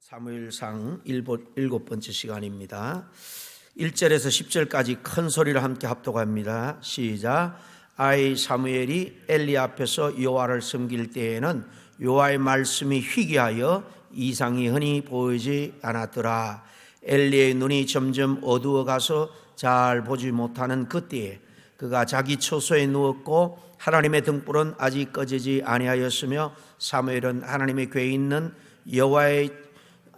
사무엘상 7번째 시간입니다. 1절에서 10절까지 큰 소리를 함께 합독합니다. 시작. 아이 사무엘이 엘리 앞에서 여호와를 섬길 때에는 여호와의 말씀이 희귀하여 이상이 흔히 보이지 않았더라. 엘리의 눈이 점점 어두워가서 잘 보지 못하는 그때에 그가 자기 처소에 누웠고 하나님의 등불은 아직 꺼지지 아니하였으며 사무엘은 하나님의 궤에 있는 여호와의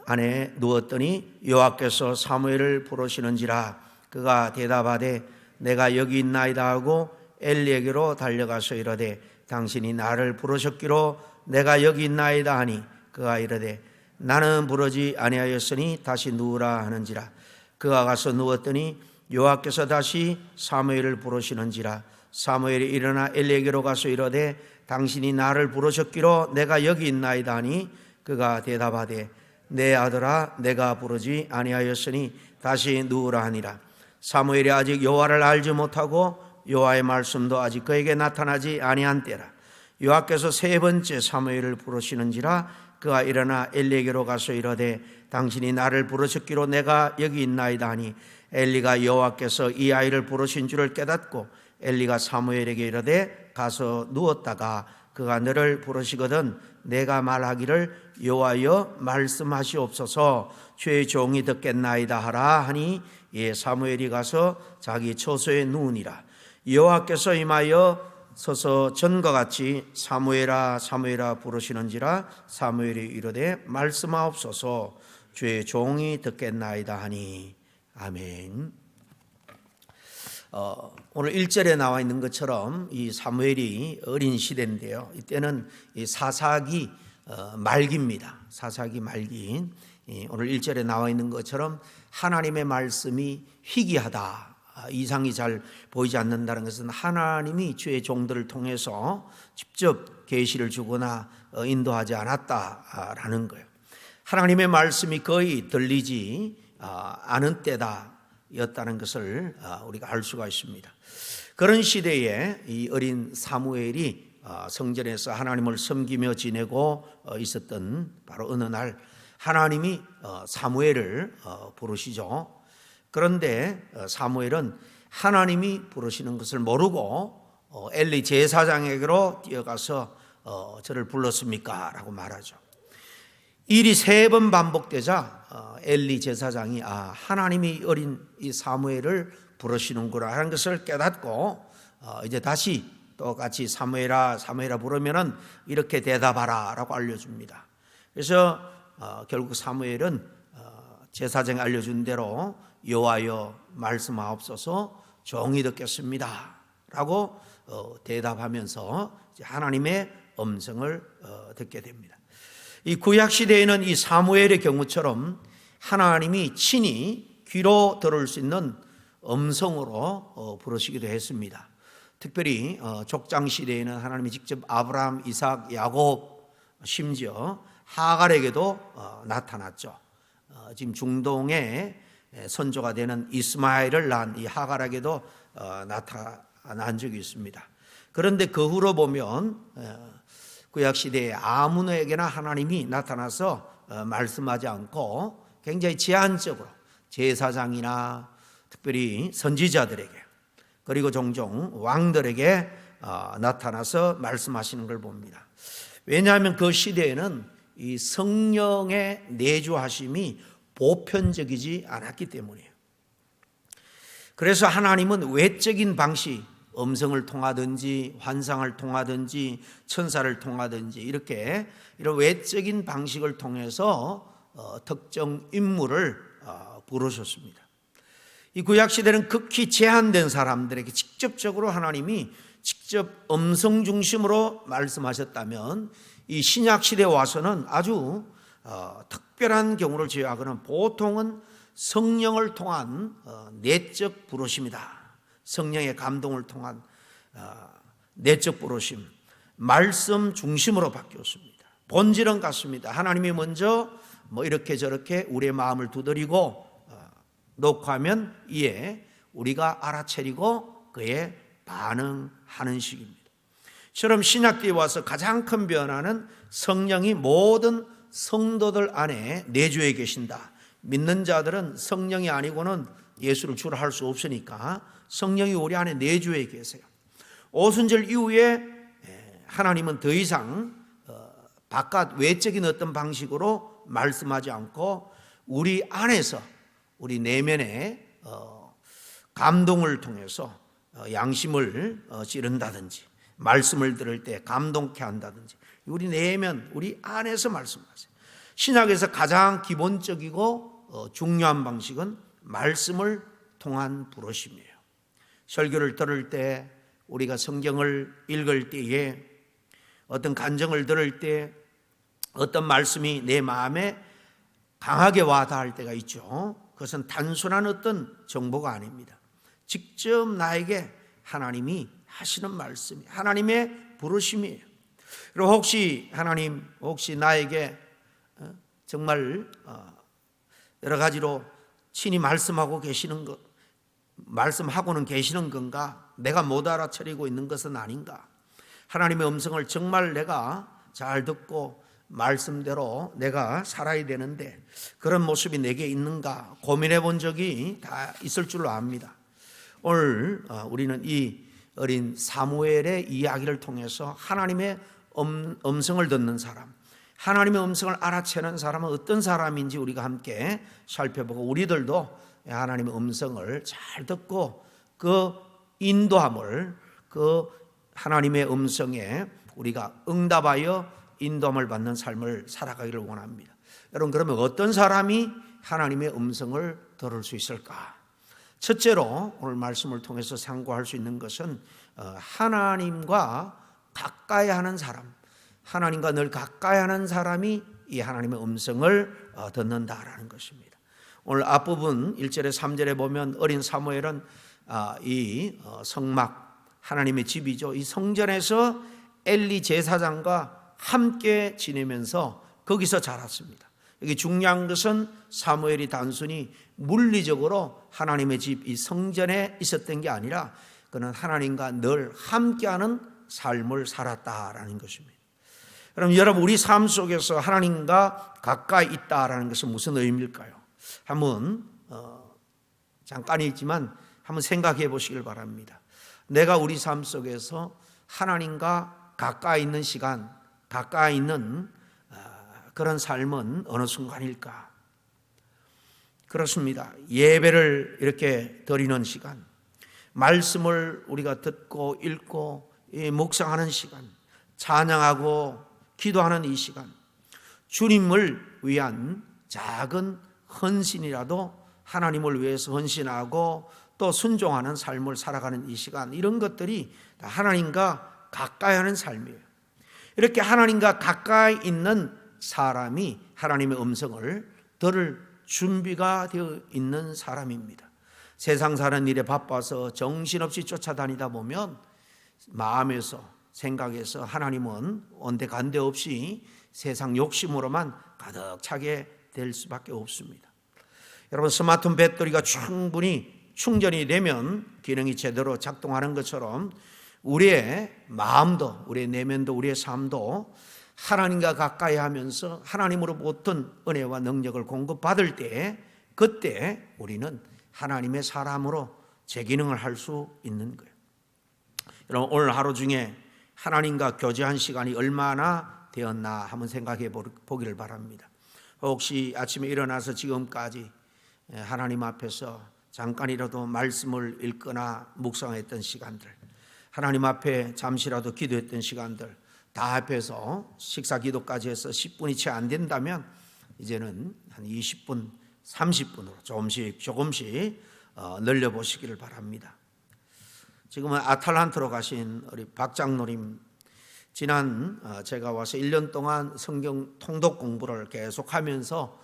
안에 누웠더니 여호와께서 사무엘을 부르시는지라. 그가 대답하되 내가 여기 있나이다 하고 엘리에게로 달려가서 이르되 당신이 나를 부르셨기로 내가 여기 있나이다 하니 그가 이르되 나는 부르지 아니하였으니 다시 누우라 하는지라. 그가 가서 누웠더니 여호와께서 다시 사무엘을 부르시는지라. 사무엘이 일어나 엘리에게로 가서 이르되 당신이 나를 부르셨기로 내가 여기 있나이다 하니 그가 대답하되 내 아들아 내가 부르지 아니하였으니 다시 누우라 하니라. 사무엘이 아직 여호와를 알지 못하고 여호와의 말씀도 아직 그에게 나타나지 아니한 때라. 여호와께서 세 번째 사무엘을 부르시는지라. 그가 일어나 엘리에게로 가서 이르되 당신이 나를 부르셨기로 내가 여기 있나이다 하니 엘리가 여호와께서 이 아이를 부르신 줄을 깨닫고 엘리가 사무엘에게 이르되 가서 누웠다가 그가 너를 부르시거든 내가 말하기를 여호와여 말씀하시옵소서 주의 종이 듣겠나이다 하라 하니 예 사무엘이 가서 자기 처소에 누우니라. 여호와께서 임하여 서서 전과 같이 사무엘아 사무엘아 부르시는지라. 사무엘이 이르되 말씀하옵소서 주의 종이 듣겠나이다 하니 아멘. 오늘 1절에 나와 있는 것처럼 이 사무엘이 어린 시대인데요. 이때는 이 사사기 말기입니다. 사사기 말기. 오늘 1절에 나와 있는 것처럼 하나님의 말씀이 희귀하다, 이상이 잘 보이지 않는다는 것은 하나님이 주의 종들을 통해서 직접 계시를 주거나 인도하지 않았다라는 거예요. 하나님의 말씀이 거의 들리지 않은 때다 였다는 것을 우리가 알 수가 있습니다. 그런 시대에 이 어린 사무엘이 성전에서 하나님을 섬기며 지내고 있었던 바로 어느 날 하나님이 사무엘을 부르시죠. 그런데 사무엘은 하나님이 부르시는 것을 모르고 엘리 제사장에게로 뛰어가서 저를 불렀습니까? 라고 말하죠. 일이 3번 반복되자 엘리 제사장이 하나님이 어린 이 사무엘을 부르시는구나 하는 것을 깨닫고 이제 다시 똑같이 사무엘아 사무엘아 부르면은 이렇게 대답하라 라고 알려줍니다. 그래서 결국 사무엘은 제사장이 알려준 대로 여호와여 말씀하옵소서 종이 듣겠습니다 라고 대답하면서 하나님의 음성을 듣게 됩니다. 이 구약 시대에는 이 사무엘의 경우처럼 하나님이 친히 귀로 들을 수 있는 음성으로 부르시기도 했습니다. 특별히 족장 시대에는 하나님이 직접 아브라함, 이삭, 야곱, 심지어 하갈에게도 나타났죠. 지금 중동의 선조가 되는 이스마엘을 낳은 이 하갈에게도 나타난 적이 있습니다. 그런데 그 후로 보면 구약시대에 아무에게나 하나님이 나타나서 말씀하지 않고 굉장히 제한적으로 제사장이나 특별히 선지자들에게 그리고 종종 왕들에게 나타나서 말씀하시는 걸 봅니다. 왜냐하면 그 시대에는 이 성령의 내주하심이 보편적이지 않았기 때문이에요. 그래서 하나님은 외적인 방식, 음성을 통하든지 환상을 통하든지 천사를 통하든지 이렇게 이런 외적인 방식을 통해서 특정 인물을 부르셨습니다. 이 구약시대는 극히 제한된 사람들에게 직접적으로 하나님이 직접 음성 중심으로 말씀하셨다면 이 신약시대에 와서는 아주 특별한 경우를 제외하고는 보통은 성령을 통한 내적 부르심이다. 성령의 감동을 통한 내적 부르심, 말씀 중심으로 바뀌었습니다. 본질은 같습니다. 하나님이 먼저 이렇게 저렇게 우리의 마음을 두드리고 녹화하면 이에 우리가 알아차리고 그에 반응하는 식입니다. 처럼 신약기에 와서 가장 큰 변화는 성령이 모든 성도들 안에 내주에 계신다. 믿는 자들은 성령이 아니고는 예수를 주로 할 수 없으니까 성령이 우리 안에 내주에 계세요. 오순절 이후에 하나님은 더 이상 바깥 외적인 어떤 방식으로 말씀하지 않고 우리 안에서 우리 내면의 감동을 통해서 양심을 찌른다든지 말씀을 들을 때 감동케 한다든지 우리 내면 우리 안에서 말씀하세요. 신약에서 가장 기본적이고 중요한 방식은 말씀을 통한 부르심이에요. 설교를 들을 때 우리가 성경을 읽을 때에 어떤 간증을 들을 때 어떤 말씀이 내 마음에 강하게 와닿을 때가 있죠. 그것은 단순한 어떤 정보가 아닙니다. 직접 나에게 하나님이 하시는 말씀이 하나님의 부르심이에요. 그리고 혹시 하나님 나에게 정말 여러 가지로 친히 말씀하고 계시는 것, 말씀하고는 계시는 건가? 내가 못 알아차리고 있는 것은 아닌가? 하나님의 음성을 정말 내가 잘 듣고 말씀대로 내가 살아야 되는데 그런 모습이 내게 있는가 고민해 본 적이 다 있을 줄로 압니다. 오늘 우리는 이 어린 사무엘의 이야기를 통해서 하나님의 음성을 듣는 사람, 하나님의 음성을 알아채는 사람은 어떤 사람인지 우리가 함께 살펴보고 우리들도 하나님의 음성을 잘 듣고 그 인도함을 그 하나님의 음성에 우리가 응답하여 인도함을 받는 삶을 살아가기를 원합니다. 여러분, 그러면 어떤 사람이 하나님의 음성을 들을 수 있을까? 첫째로 오늘 말씀을 통해서 상고할 수 있는 것은 하나님과 가까이 하는 사람, 하나님과 늘 가까이 하는 사람이 이 하나님의 음성을 듣는다라는 것입니다. 오늘 앞부분 1절에 3절에 보면 어린 사무엘은 이 성막, 하나님의 집이죠. 이 성전에서 엘리 제사장과 함께 지내면서 거기서 자랐습니다. 여기 중요한 것은 사무엘이 단순히 물리적으로 하나님의 집, 이 성전에 있었던 게 아니라 그는 하나님과 늘 함께하는 삶을 살았다라는 것입니다. 그럼 여러분, 우리 삶 속에서 하나님과 가까이 있다라는 것은 무슨 의미일까요? 한번 잠깐이지만 한번 생각해 보시길 바랍니다. 내가 우리 삶 속에서 하나님과 가까이 있는 시간, 가까이 있는 그런 삶은 어느 순간일까? 그렇습니다. 예배를 이렇게 드리는 시간, 말씀을 우리가 듣고 읽고 묵상하는 시간, 찬양하고 기도하는 이 시간, 주님을 위한 작은 헌신이라도 하나님을 위해서 헌신하고 또 순종하는 삶을 살아가는 이 시간, 이런 것들이 다 하나님과 가까이 하는 삶이에요. 이렇게 하나님과 가까이 있는 사람이 하나님의 음성을 들을 준비가 되어 있는 사람입니다. 세상 사는 일에 바빠서 정신없이 쫓아다니다 보면 마음에서 생각에서 하나님은 온데간데 없이 세상 욕심으로만 가득 차게 될 수밖에 없습니다. 여러분, 스마트폰 배터리가 충분히 충전이 되면 기능이 제대로 작동하는 것처럼 우리의 마음도, 우리의 내면도, 우리의 삶도 하나님과 가까이 하면서 하나님으로부터 은혜와 능력을 공급받을 때, 그때 우리는 하나님의 사람으로 제 기능을 할 수 있는 거예요. 여러분, 오늘 하루 중에 하나님과 교제한 시간이 얼마나 되었나 한번 생각해 보기를 바랍니다. 혹시 아침에 일어나서 지금까지 하나님 앞에서 잠깐이라도 말씀을 읽거나 묵상했던 시간들, 하나님 앞에 잠시라도 기도했던 시간들 다 합해서 식사 기도까지 해서 10분이 채 안 된다면 이제는 한 20분, 30분으로 조금씩 늘려보시기를 바랍니다. 지금은 아틀란타로 가신 우리 박장로님, 지난 제가 와서 1년 동안 성경 통독 공부를 계속하면서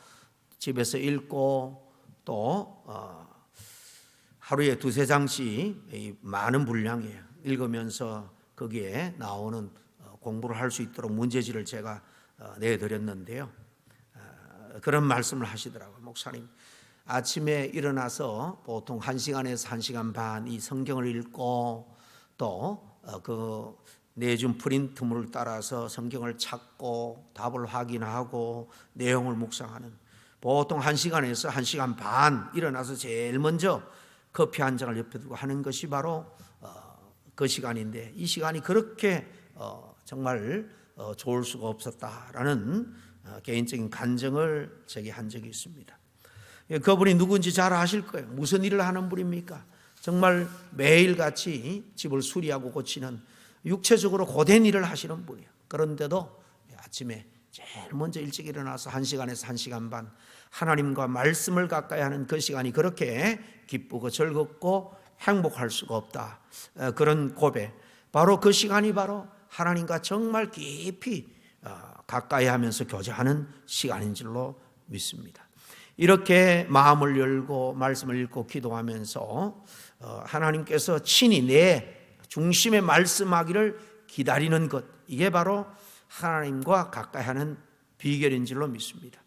집에서 읽고 또 하루에 2-3장씩 많은 분량이에요. 읽으면서 거기에 나오는 공부를 할 수 있도록 문제지를 제가 내드렸는데요. 그런 말씀을 하시더라고요. 목사님, 아침에 일어나서 보통 1시간에서 1시간 반 이 성경을 읽고 또 그 내준 프린트물을 따라서 성경을 찾고 답을 확인하고 내용을 묵상하는, 보통 1시간에서 1시간 반 일어나서 제일 먼저 커피 한 잔을 옆에 두고 하는 것이 바로 그 시간인데, 이 시간이 그렇게 정말 좋을 수가 없었다라는 개인적인 간증을 제게 한 적이 있습니다. 그분이 누군지 잘 아실 거예요. 무슨 일을 하는 분입니까? 정말 매일같이 집을 수리하고 고치는 육체적으로 고된 일을 하시는 분이에요. 그런데도 아침에 제일 먼저 일찍 일어나서 1시간에서 1시간 반 하나님과 말씀을 가까이 하는 그 시간이 그렇게 기쁘고 즐겁고 행복할 수가 없다, 그런 고백, 바로 그 시간이 바로 하나님과 정말 깊이 가까이 하면서 교제하는 시간인 줄로 믿습니다. 이렇게 마음을 열고 말씀을 읽고 기도하면서 하나님께서 친히 내 중심에 말씀하기를 기다리는 것, 이게 바로 하나님과 가까이 하는 비결인 줄로 믿습니다.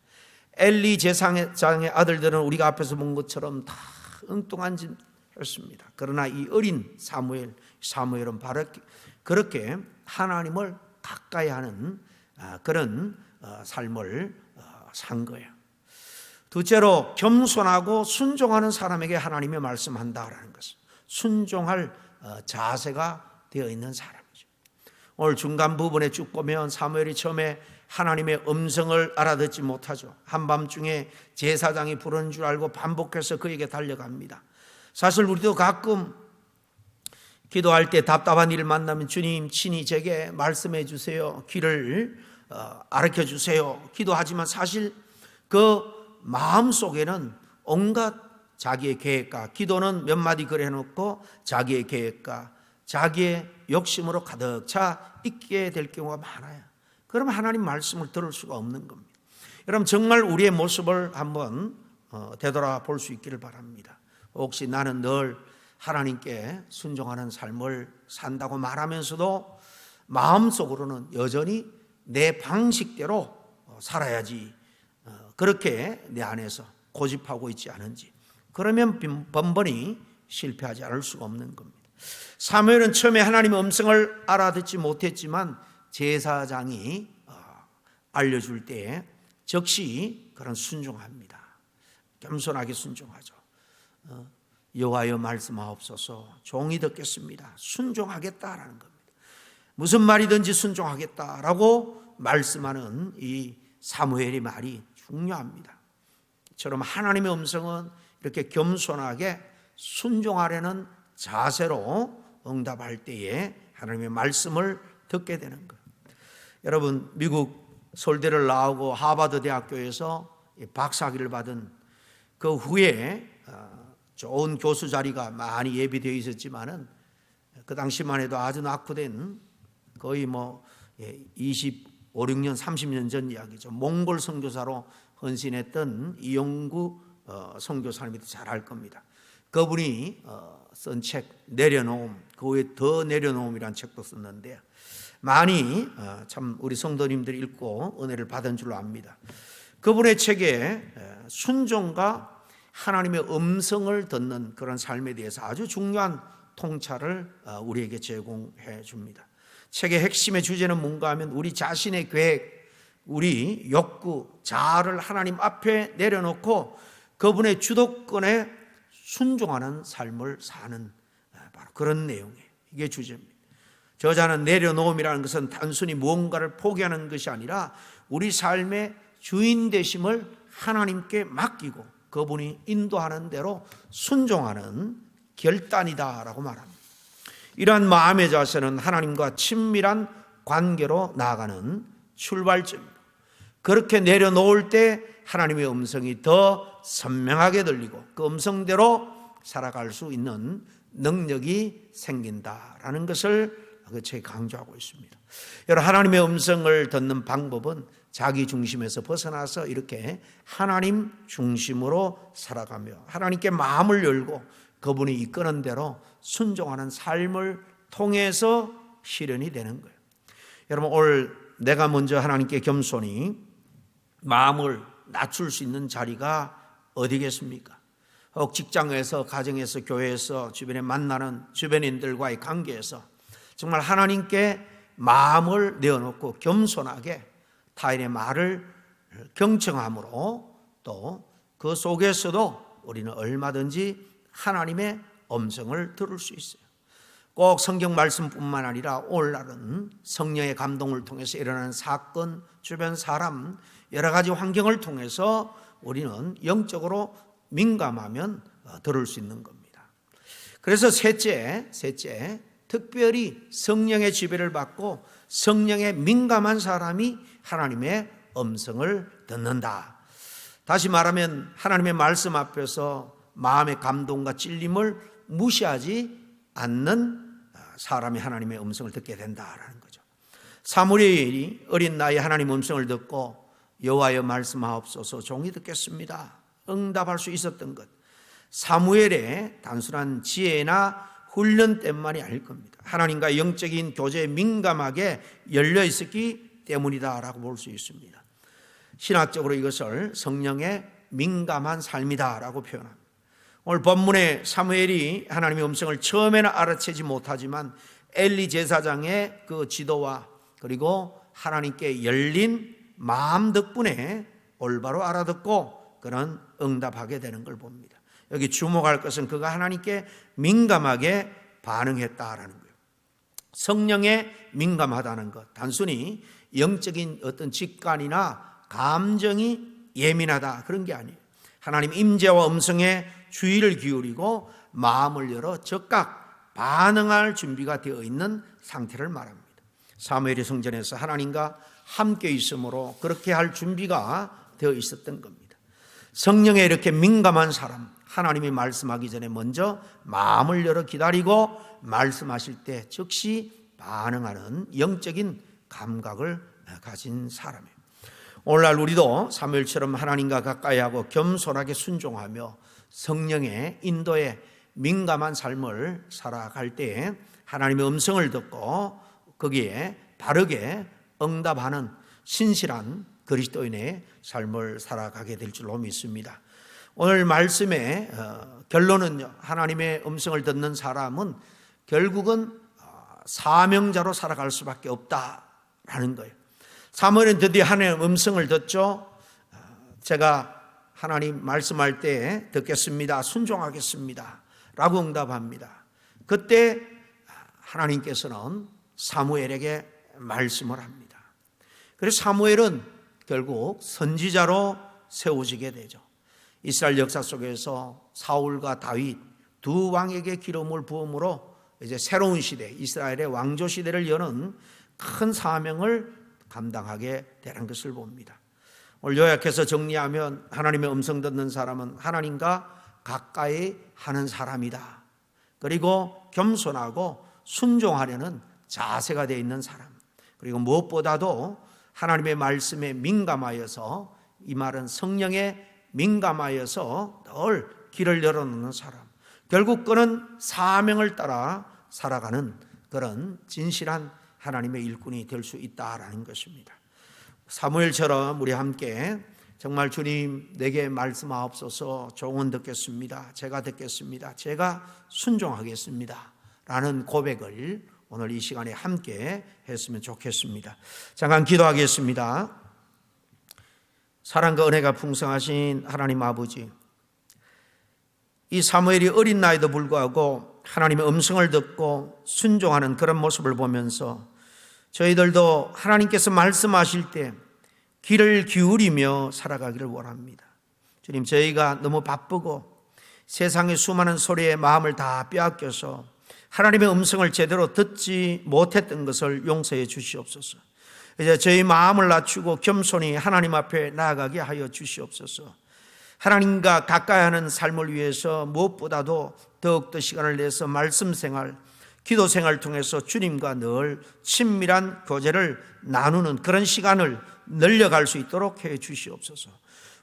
엘리 제사장의 아들들은 우리가 앞에서 본 것처럼 다 엉뚱한 짓 했습니다. 그러나 이 어린 사무엘은 바로 그렇게 하나님을 가까이 하는 그런 삶을 산 거예요. 둘째로, 겸손하고 순종하는 사람에게 하나님이 말씀한다라는 것은 순종할 자세가 되어 있는 사람이죠. 오늘 중간 부분에 쭉 보면 사무엘이 처음에 하나님의 음성을 알아듣지 못하죠. 한밤중에 제사장이 부르는 줄 알고 반복해서 그에게 달려갑니다. 사실 우리도 가끔 기도할 때 답답한 일을 만나면 주님 친히 제게 말씀해 주세요, 길을 가르쳐 주세요 기도하지만 사실 그 마음속에는 온갖 자기의 계획과, 기도는 몇 마디 그래 놓고 자기의 계획과 자기의 욕심으로 가득 차 있게 될 경우가 많아요. 그러면 하나님 말씀을 들을 수가 없는 겁니다. 여러분, 정말 우리의 모습을 한번 되돌아볼 수 있기를 바랍니다. 혹시 나는 늘 하나님께 순종하는 삶을 산다고 말하면서도 마음속으로는 여전히 내 방식대로 살아야지, 그렇게 내 안에서 고집하고 있지 않은지, 그러면 번번이 실패하지 않을 수가 없는 겁니다. 사무엘은 처음에 하나님의 음성을 알아듣지 못했지만 제사장이 알려줄 때 즉시 그런 순종합니다. 겸손하게 순종하죠. 여호와여 말씀하옵소서, 종이 듣겠습니다. 순종하겠다라는 겁니다. 무슨 말이든지 순종하겠다라고 말씀하는 이 사무엘의 말이 중요합니다. 이처럼 하나님의 음성은 이렇게 겸손하게 순종하려는 자세로 응답할 때에 하나님의 말씀을 듣게 되는 거예요. 여러분, 미국 서울대를 나오고 하버드 대학교에서 박사학위를 받은 그 후에 좋은 교수 자리가 많이 예비되어 있었지만은 그 당시만 해도 아주 낙후된, 거의 25, 6년, 30년 전 이야기죠. 몽골 선교사로 헌신했던 이용구 선교사님이 잘 알 겁니다. 그분이 쓴 책 내려놓음, 그 후에 더 내려놓음이라는 책도 썼는데 많이 참 우리 성도님들이 읽고 은혜를 받은 줄로 압니다. 그분의 책에 순종과 하나님의 음성을 듣는 그런 삶에 대해서 아주 중요한 통찰을 우리에게 제공해 줍니다. 책의 핵심의 주제는 뭔가 하면 우리 자신의 계획, 우리 욕구, 자아를 하나님 앞에 내려놓고 그분의 주도권에 순종하는 삶을 사는 바로 그런 내용이에요. 이게 주제입니다. 저자는 내려놓음이라는 것은 단순히 무언가를 포기하는 것이 아니라 우리 삶의 주인 되심을 하나님께 맡기고 그분이 인도하는 대로 순종하는 결단이다라고 말합니다. 이러한 마음의 자세는 하나님과 친밀한 관계로 나아가는 출발점입니다. 그렇게 내려놓을 때 하나님의 음성이 더 선명하게 들리고 그 음성대로 살아갈 수 있는 능력이 생긴다라는 것을 그 책에 강조하고 있습니다. 여러분, 하나님의 음성을 듣는 방법은 자기 중심에서 벗어나서 이렇게 하나님 중심으로 살아가며 하나님께 마음을 열고 그분이 이끄는 대로 순종하는 삶을 통해서 실현이 되는 거예요. 여러분, 오늘 내가 먼저 하나님께 겸손히 마음을 낮출 수 있는 자리가 어디겠습니까? 혹 직장에서, 가정에서, 교회에서, 주변에 만나는 주변인들과의 관계에서 정말 하나님께 마음을 내어놓고 겸손하게 타인의 말을 경청함으로 또 그 속에서도 우리는 얼마든지 하나님의 음성을 들을 수 있어요. 꼭 성경 말씀뿐만 아니라 오늘날은 성령의 감동을 통해서 일어나는 사건, 주변 사람, 여러 가지 환경을 통해서 우리는 영적으로 민감하면 들을 수 있는 겁니다. 그래서 셋째, 특별히 성령의 지배를 받고 성령에 민감한 사람이 하나님의 음성을 듣는다. 다시 말하면 하나님의 말씀 앞에서 마음의 감동과 찔림을 무시하지 않는 사람이 하나님의 음성을 듣게 된다라는 거죠. 사무엘이 어린 나이에 하나님 음성을 듣고 여호와여 말씀하옵소서 종이 듣겠습니다 응답할 수 있었던 것, 사무엘의 단순한 지혜나 훈련 때문만이 아닐 겁니다. 하나님과 영적인 교제에 민감하게 열려 있었기 때문이다라고 볼 수 있습니다. 신학적으로 이것을 성령에 민감한 삶이다라고 표현합니다. 오늘 본문에 사무엘이 하나님의 음성을 처음에는 알아채지 못하지만 엘리 제사장의 그 지도와 그리고 하나님께 열린 마음 덕분에 올바로 알아듣고 그는 응답하게 되는 걸 봅니다. 여기 주목할 것은 그가 하나님께 민감하게 반응했다라는 거예요. 성령에 민감하다는 것, 단순히 영적인 어떤 직관이나 감정이 예민하다 그런 게 아니에요. 하나님 임재와 음성에 주의를 기울이고 마음을 열어 즉각 반응할 준비가 되어 있는 상태를 말합니다. 사무엘이 성전에서 하나님과 함께 있으므로 그렇게 할 준비가 되어 있었던 겁니다. 성령에 이렇게 민감한 사람, 하나님이 말씀하기 전에 먼저 마음을 열어 기다리고 말씀하실 때 즉시 반응하는 영적인 감각을 가진 사람이에요. 오늘날 우리도 사무엘처럼 하나님과 가까이하고 겸손하게 순종하며 성령의 인도에 민감한 삶을 살아갈 때 하나님의 음성을 듣고 거기에 바르게 응답하는 신실한 그리스도인의 삶을 살아가게 될 줄로 믿습니다. 오늘 말씀의 결론은요, 하나님의 음성을 듣는 사람은 결국은 사명자로 살아갈 수밖에 없다라는 거예요. 사무엘은 드디어 하나님의 음성을 듣죠. 제가 하나님 말씀할 때 듣겠습니다, 순종하겠습니다 라고 응답합니다. 그때 하나님께서는 사무엘에게 말씀을 합니다. 그래서 사무엘은 결국 선지자로 세워지게 되죠. 이스라엘 역사 속에서 사울과 다윗 두 왕에게 기름을 부음으로 이제 새로운 시대, 이스라엘의 왕조 시대를 여는 큰 사명을 감당하게 되는 것을 봅니다. 오늘 요약해서 정리하면 하나님의 음성 듣는 사람은 하나님과 가까이 하는 사람이다. 그리고 겸손하고 순종하려는 자세가 되어 있는 사람, 그리고 무엇보다도 하나님의 말씀에 민감하여서, 이 말은 성령에 민감하여서 늘 길을 열어놓는 사람, 결국 그는 사명을 따라 살아가는 그런 진실한 하나님의 일꾼이 될 수 있다라는 것입니다. 사무엘처럼 우리 함께 정말 주님 내게 말씀하옵소서, 종은 듣겠습니다, 제가 듣겠습니다, 제가 순종하겠습니다 라는 고백을 오늘 이 시간에 함께 했으면 좋겠습니다. 잠깐 기도하겠습니다. 사랑과 은혜가 풍성하신 하나님 아버지, 이 사무엘이 어린 나이도 불구하고 하나님의 음성을 듣고 순종하는 그런 모습을 보면서 저희들도 하나님께서 말씀하실 때 귀를 기울이며 살아가기를 원합니다. 주님, 저희가 너무 바쁘고 세상의 수많은 소리에 마음을 다 빼앗겨서 하나님의 음성을 제대로 듣지 못했던 것을 용서해 주시옵소서. 이제 저희 마음을 낮추고 겸손히 하나님 앞에 나아가게 하여 주시옵소서. 하나님과 가까이 하는 삶을 위해서 무엇보다도 더욱더 시간을 내서 말씀 생활, 기도 생활을 통해서 주님과 늘 친밀한 교제를 나누는 그런 시간을 늘려갈 수 있도록 해 주시옵소서.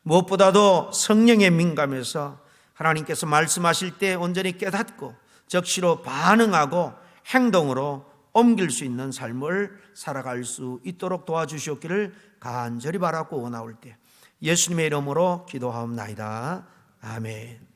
무엇보다도 성령에 민감해서 하나님께서 말씀하실 때 온전히 깨닫고 적시로 반응하고 행동으로 옮길 수 있는 삶을 살아갈 수 있도록 도와주시옵기를 간절히 바라고 원하올 때 예수님의 이름으로 기도하옵나이다. 아멘.